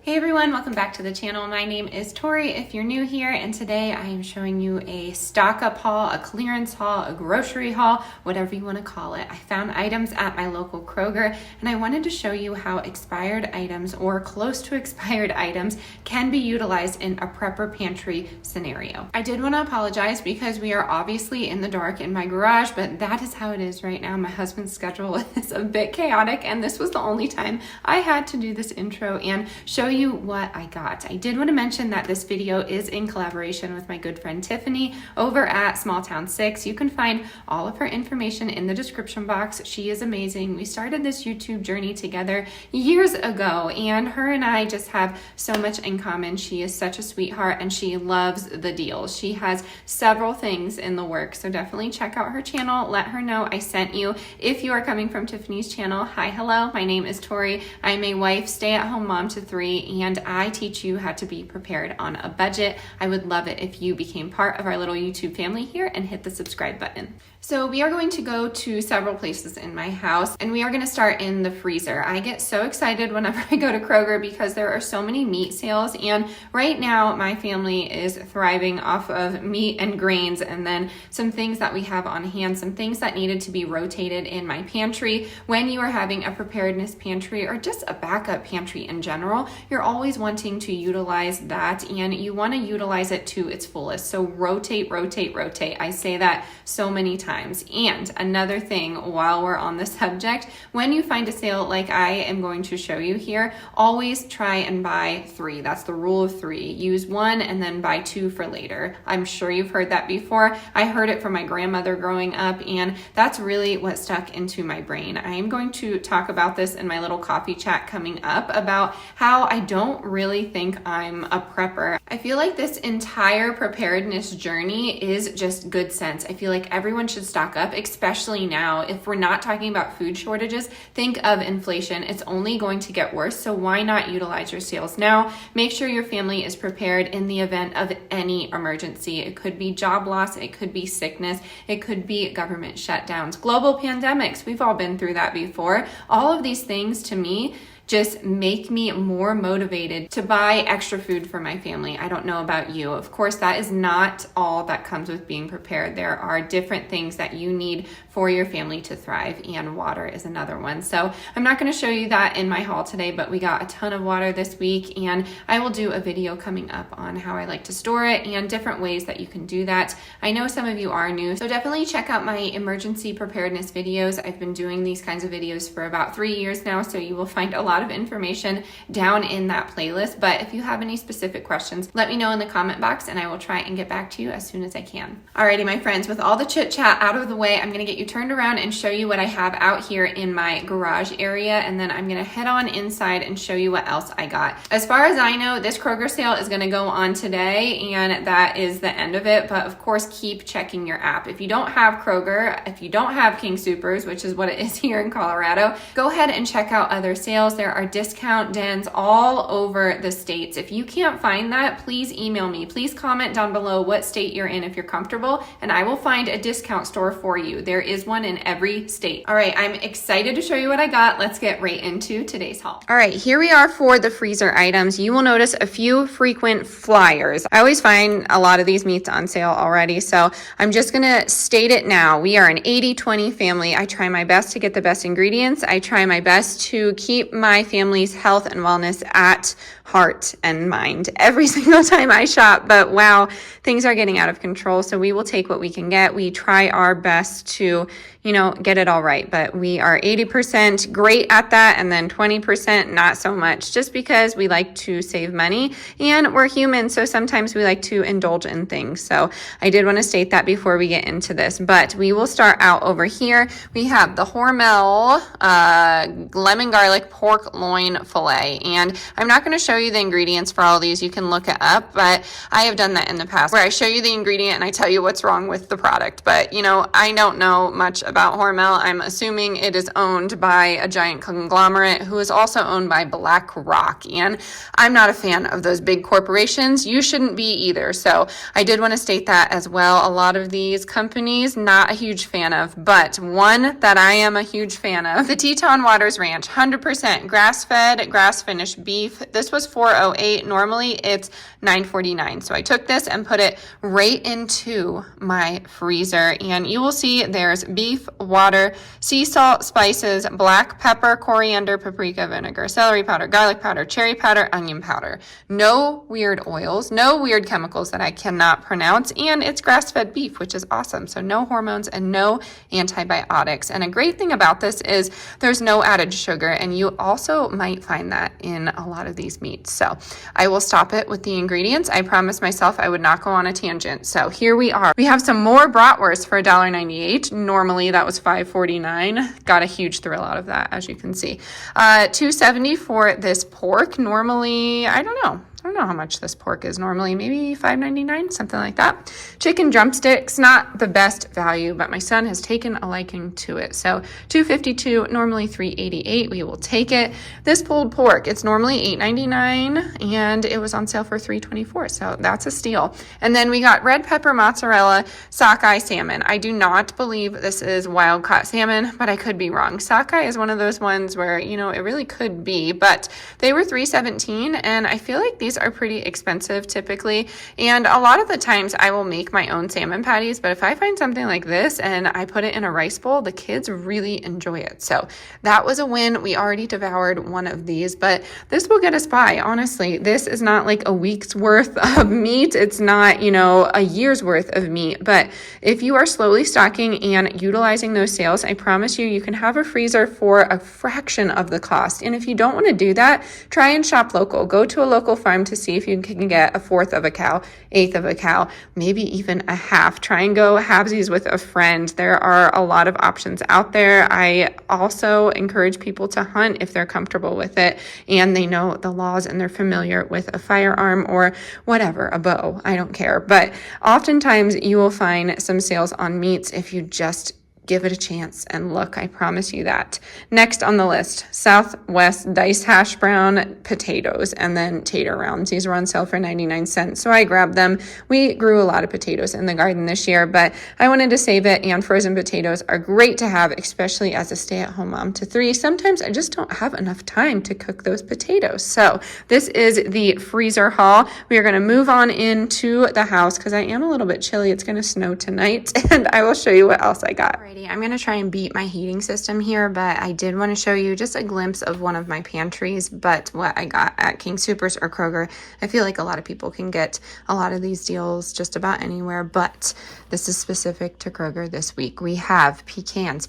Hey everyone, welcome back to the channel. My name is Tori if you're new here, and today I am showing you a stock up haul, a clearance haul, a grocery haul, whatever you want to call it. I found items at my local Kroger and I wanted to show you how expired items or close to expired items can be utilized in a prepper pantry scenario. I did want to apologize because we are obviously in the dark in my garage, but that is how it is right now. My husband's schedule is a bit chaotic and this was the only time I had to do this intro and show you what I got. I did want to mention that this video is in collaboration with my good friend Tiffany over at Small Town 6. You can find all of her information in the description box. She is amazing. We started this YouTube journey together years ago and her and I just have so much in common. She is such a sweetheart and she loves the deals. She has several things in the works, so definitely check out her channel. Let her know I sent you. If you are coming from Tiffany's channel, hi, hello, my name is Tori. I'm a wife, stay-at-home mom to 3, and I teach you how to be prepared on a budget. I would love it if you became part of our little YouTube family here and hit the subscribe button. So we are going to go to several places in my house and we are going to start in the freezer. I get so excited whenever I go to Kroger because there are so many meat sales, and right now my family is thriving off of meat and grains and then some things that we have on hand, some things that needed to be rotated in my pantry. When you are having a preparedness pantry or just a backup pantry in general, you're always wanting to utilize that and you want to utilize it to its fullest. So rotate, rotate, rotate. I say that so many times. And another thing while we're on the subject, when you find a sale like I am going to show you here, always try and buy 3. That's the rule of 3. Use 1 and then buy 2 for later. I'm sure you've heard that before. I heard it from my grandmother growing up and that's really what stuck into my brain. I am going to talk about this in my little coffee chat coming up about how I don't really think I'm a prepper. I feel like this entire preparedness journey is just good sense. I feel like everyone should stock up, especially now. If we're not talking about food shortages, think of inflation. It's only going to get worse. So why not utilize your sales now? Make sure your family is prepared in the event of any emergency. It could be job loss. It could be sickness. It could be government shutdowns, global pandemics. We've all been through that before. All of these things to me just make me more motivated to buy extra food for my family. I don't know about you. Of course, that is not all that comes with being prepared. There are different things that you need for your family to thrive, and water is another one. So I'm not going to show you that in my haul today, but we got a ton of water this week, and I will do a video coming up on how I like to store it and different ways that you can do that. I know some of you are new, so definitely check out my emergency preparedness videos. I've been doing these kinds of videos for about 3 years now, so you will find a lot of information down in that playlist. But if you have any specific questions, let me know in the comment box and I will try and get back to you as soon as I can. Alrighty, my friends, with all the chit chat out of the way, I'm gonna get you turned around and show you what I have out here in my garage area, and then I'm gonna head on inside and show you what else I got. As far as I know, this Kroger sale is gonna go on today and that is the end of it, but of course keep checking your app. If you don't have Kroger, if you don't have King Soopers, which is what it is here in Colorado, go ahead and check out other sales. There are discount dens all over the states. If you can't find that, please email me. Please comment down below what state you're in if you're comfortable, and I will find a discount store for you. There is one in every state. All right, I'm excited to show you what I got. Let's get right into today's haul. All right, here we are for the freezer items. You will notice a few frequent flyers. I always find a lot of these meats on sale already, so I'm just gonna state it now. We are an 80-20 family. I try my best to get the best ingredients. I try my best to keep my family's health and wellness at heart and mind every single time I shop, but wow, things are getting out of control, so we will take what we can get. We try our best to, get it all right, but we are 80% great at that and then 20% not so much, just because we like to save money and we're human, so sometimes we like to indulge in things. So I did want to state that before we get into this, but we will start out over here. We have the Hormel lemon garlic pork loin filet, and I'm not going to show you the ingredients for all these. You can look it up, but I have done that in the past where I show you the ingredient and I tell you what's wrong with the product, but I don't know much about about Hormel. I'm assuming it is owned by a giant conglomerate who is also owned by BlackRock. And I'm not a fan of those big corporations. You shouldn't be either. So I did want to state that as well. A lot of these companies, not a huge fan of, but one that I am a huge fan of, the Teton Waters Ranch, 100% grass-fed, grass-finished beef. This was $4.08. Normally it's $9.49. So I took this and put it right into my freezer, and you will see there's beef, water, sea salt, spices, black pepper, coriander, paprika, vinegar, celery powder, garlic powder, cherry powder, onion powder. No weird oils, no weird chemicals that I cannot pronounce, and it's grass-fed beef, which is awesome. So no hormones and no antibiotics. And a great thing about this is there's no added sugar, and you also might find that in a lot of these meats. So I will stop it with the ingredients. I promised myself I would not go on a tangent. So here we are. We have some more bratwurst for $1.98. Normally that was $5.49. Got a huge thrill out of that, as you can see. $2.70 for this pork. Normally, I don't know how much this pork is normally, maybe $5.99, something like that. Chicken drumsticks, not the best value, but my son has taken a liking to it. So $2.52, normally $3.88. We will take it. This pulled pork, it's normally $8.99, and it was on sale for $3.24. So that's a steal. And then we got red pepper mozzarella sockeye salmon. I do not believe this is wild caught salmon, but I could be wrong. Sockeye is one of those ones where, it really could be, but they were $3.17, and I feel like these are pretty expensive typically, and a lot of the times I will make my own salmon patties, but if I find something like this and I put it in a rice bowl, the kids really enjoy it. So that was a win. We already devoured one of these, but this will get us by. Honestly, this is not like a week's worth of meat. It's not, a year's worth of meat, but if you are slowly stocking and utilizing those sales, I promise you can have a freezer for a fraction of the cost. And if you don't want to do that, try and shop local. Go to a local farm to see if you can get a fourth of a cow, eighth of a cow, maybe even a half. Try and go halvesies with a friend. There are a lot of options out there. I also encourage people to hunt if they're comfortable with it and they know the laws and they're familiar with a firearm or whatever, a bow. I don't care. But oftentimes you will find some sales on meats if you just give it a chance and look. I promise you that. Next on the list, Southwest diced hash brown potatoes and then tater rounds. These were on sale for 99 cents, so I grabbed them. We grew a lot of potatoes in the garden this year, but I wanted to save it, and frozen potatoes are great to have, especially as a stay-at-home mom to three. Sometimes I just don't have enough time to cook those potatoes. So this is the freezer haul. We are going to move on into the house because I am a little bit chilly. It's going to snow tonight, and I will show you what else I got. I'm going to try and beat my heating system here, but I did want to show you just a glimpse of one of my pantries, but what I got at King Soopers or Kroger. I feel like a lot of people can get a lot of these deals just about anywhere, but this is specific to Kroger this week. We have pecans,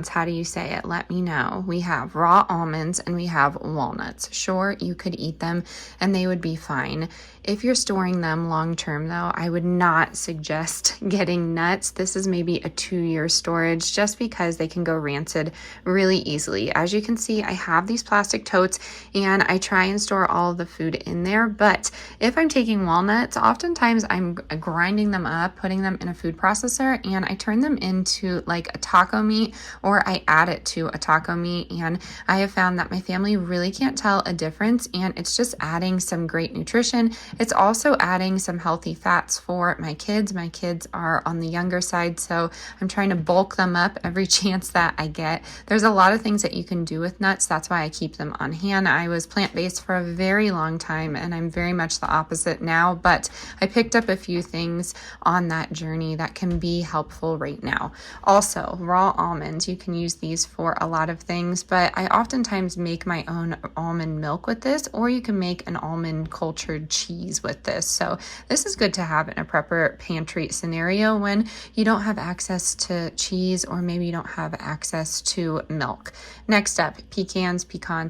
how do you say it? Let me know. We have raw almonds and we have walnuts. Sure, you could eat them and they would be fine. If you're storing them long term though, I would not suggest getting nuts. This is maybe a 2-year storage just because they can go rancid really easily. As you can see, I have these plastic totes and I try and store all of the food in there, but if I'm taking walnuts, oftentimes I'm grinding them up, putting them in a food processor, and I turn them into like a taco meat, or I add it to a taco meat, and I have found that my family really can't tell a difference, and it's just adding some great nutrition. It's also adding some healthy fats for my kids. My kids are on the younger side, so I'm trying to bulk them up every chance that I get. There's a lot of things that you can do with nuts. That's why I keep them on hand. I was plant-based for a very long time, and I'm very much the opposite now, but I picked up a few things on that journey that can be helpful right now. Also, raw almonds. You can use these for a lot of things, but I oftentimes make my own almond milk with this, or you can make an almond cultured cheese with this. So this is good to have in a prepper pantry scenario when you don't have access to cheese, or maybe you don't have access to milk. Next up, pecans,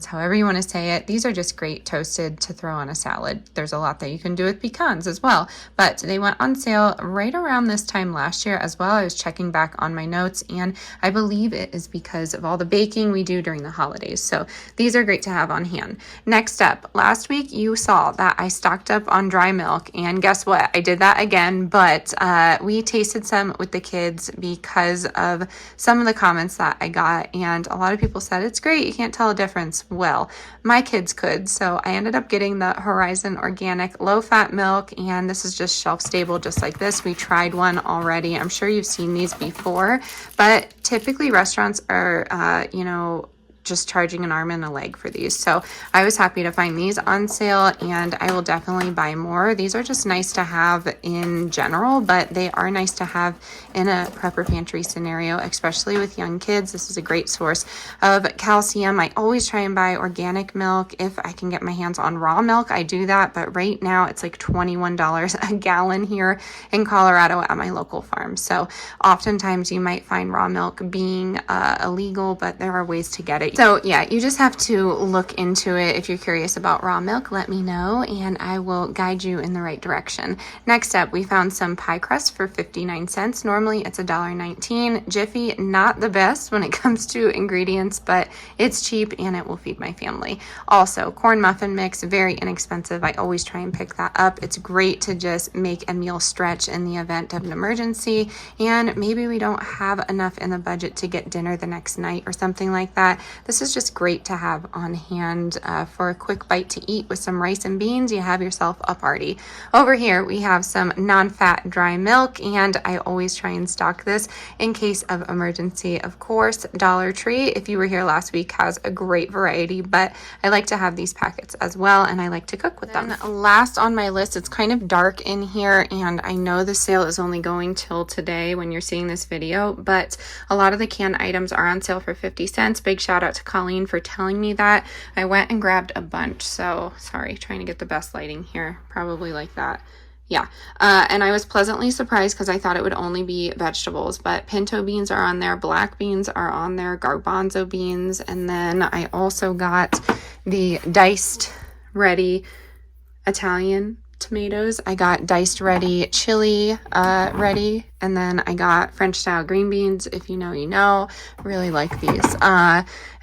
however you want to say it. These are just great toasted to throw on a salad. There's a lot that you can do with pecans as well, but they went on sale right around this time last year as well. I was checking back on my notes, and I believe it is because of all the baking we do during the holidays. So these are great to have on hand. Next up, last week you saw that I stocked up on dry milk, and guess what? I did that again, but we tasted some with the kids because of some of the comments that I got, and a lot of people said it's great, you can't tell a difference. Well, my kids could, so I ended up getting the Horizon Organic low-fat milk, and this is just shelf-stable just like this. We tried one already. I'm sure you've seen these before, but typically restaurants are, just charging an arm and a leg for these. So I was happy to find these on sale, and I will definitely buy more. These are just nice to have in general, but they are nice to have in a prepper pantry scenario, especially with young kids. This is a great source of calcium. I always try and buy organic milk. If I can get my hands on raw milk, I do that, but right now it's like $21 a gallon here in Colorado at my local farm. So oftentimes you might find raw milk being illegal, but there are ways to get it. So yeah, you just have to look into it. If you're curious about raw milk, let me know and I will guide you in the right direction. Next up, we found some pie crust for 59 cents. Normally it's $1.19. Jiffy, not the best when it comes to ingredients, but it's cheap and it will feed my family. Also, corn muffin mix, very inexpensive. I always try and pick that up. It's great to just make a meal stretch in the event of an emergency, and maybe we don't have enough in the budget to get dinner the next night or something like that. This is just great to have on hand for a quick bite to eat with some rice and beans. You have yourself a party. Over here, we have some non-fat dry milk, and I always try and stock this in case of emergency. Of course, Dollar Tree, if you were here last week, has a great variety, but I like to have these packets as well, and I like to cook with them. Last on my list, it's kind of dark in here, and I know the sale is only going till today when you're seeing this video, but a lot of the canned items are on sale for 50 cents. Big shout out to Colleen for telling me that. I went and grabbed a bunch, so sorry, trying to get the best lighting here, probably like that. Yeah, and I was pleasantly surprised because I thought it would only be vegetables, but pinto beans are on there, black beans are on there, garbanzo beans, and then I also got the diced ready Italian tomatoes. I got diced ready chili ready, and then I got French style green beans. If you know, you know. Really like these.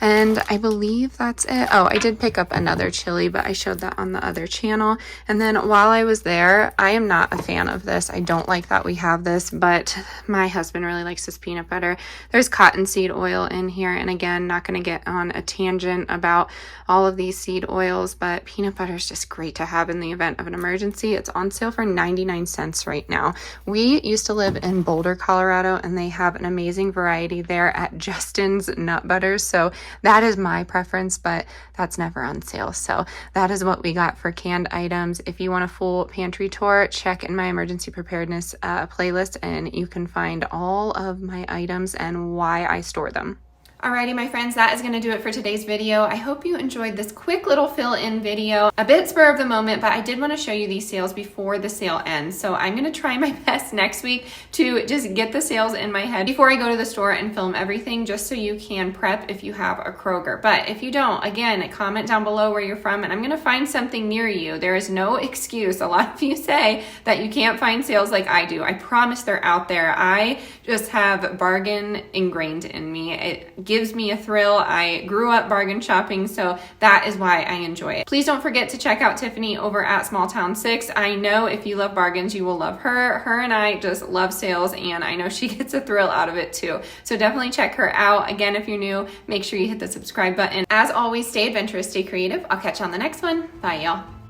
And I believe that's it. Oh, I did pick up another chili, but I showed that on the other channel. And then while I was there, I am not a fan of this. I don't like that we have this, but my husband really likes this peanut butter. There's cottonseed oil in here. And again, not going to get on a tangent about all of these seed oils, but peanut butter is just great to have in the event of an emergency. It's on sale for 99 cents right now. We used to live in Boulder, Colorado, and they have an amazing variety there at Justin's Nut Butters. So that is my preference, but that's never on sale. So that is what we got for canned items. If you want a full pantry tour, check in my emergency preparedness playlist, and you can find all of my items and why I store them. Alrighty, my friends, that is going to do it for today's video. I hope you enjoyed this quick little fill-in video. A bit spur of the moment, but I did want to show you these sales before the sale ends. So I'm going to try my best next week to just get the sales in my head before I go to the store and film everything, just so you can prep if you have a Kroger. But if you don't, again, comment down below where you're from, and I'm going to find something near you. There is no excuse. A lot of you say that you can't find sales like I do. I promise they're out there. I just have bargain ingrained in me. It gives me a thrill. I grew up bargain shopping, so that is why I enjoy it. Please don't forget to check out Tiffany over at Small Town 6. I know if you love bargains, you will love her. Her and I just love sales, and I know she gets a thrill out of it too. So definitely check her out. Again, if you're new, make sure you hit the subscribe button. As always, stay adventurous, stay creative. I'll catch you on the next one. Bye, y'all.